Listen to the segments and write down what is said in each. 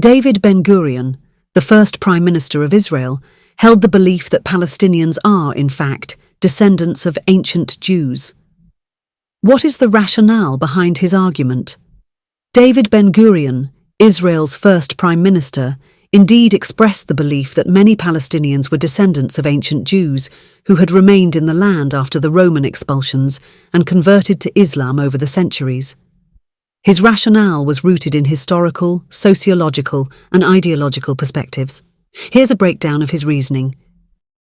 David Ben-Gurion, the first Prime Minister of Israel, held the belief that Palestinians are, in fact, descendants of ancient Jews. What is the rationale behind his argument? David Ben-Gurion, Israel's first Prime Minister, indeed expressed the belief that many Palestinians were descendants of ancient Jews who had remained in the land after the Roman expulsions and converted to Islam over the centuries. His rationale was rooted in historical, sociological, and ideological perspectives. Here's a breakdown of his reasoning.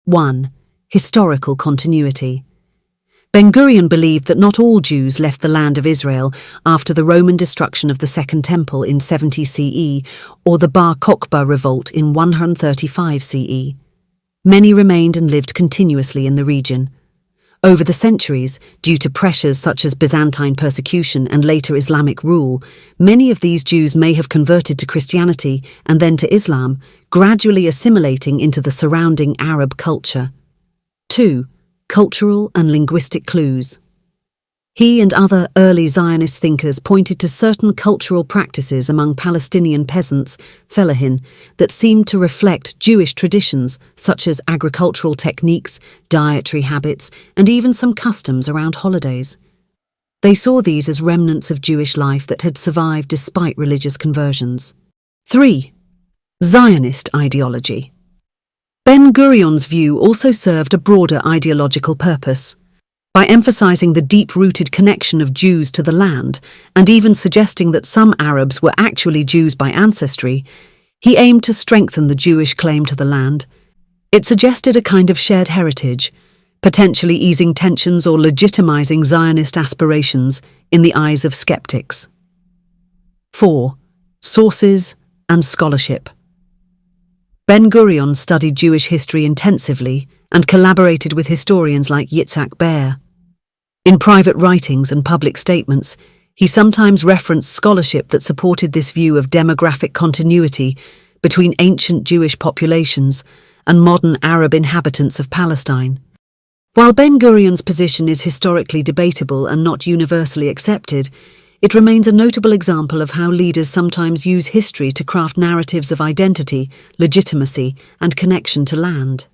1. Historical continuity. Ben-Gurion believed that not all Jews left the land of Israel after the Roman destruction of the Second Temple in 70 CE or the Bar Kokhba revolt in 135 CE. Many remained and lived continuously in the region. Over the centuries, due to pressures such as Byzantine persecution and later Islamic rule, many of these Jews may have converted to Christianity and then to Islam, gradually assimilating into the surrounding Arab culture. 2. Cultural and linguistic clues. He and other early Zionist thinkers pointed to certain cultural practices among Palestinian peasants, fellahin, that seemed to reflect Jewish traditions such as agricultural techniques, dietary habits, and even some customs around holidays. They saw these as remnants of Jewish life that had survived despite religious conversions. 3. Zionist ideology. Ben-Gurion's view also served a broader ideological purpose. By emphasizing the deep-rooted connection of Jews to the land, and even suggesting that some Arabs were actually Jews by ancestry, he aimed to strengthen the Jewish claim to the land. It suggested a kind of shared heritage, potentially easing tensions or legitimizing Zionist aspirations in the eyes of skeptics. 4. Sources and scholarship. Ben-Gurion studied Jewish history intensively and collaborated with historians like Yitzhak Beer. In private writings and public statements, he sometimes referenced scholarship that supported this view of demographic continuity between ancient Jewish populations and modern Arab inhabitants of Palestine. While Ben-Gurion's position is historically debatable and not universally accepted, it remains a notable example of how leaders sometimes use history to craft narratives of identity, legitimacy, and connection to land.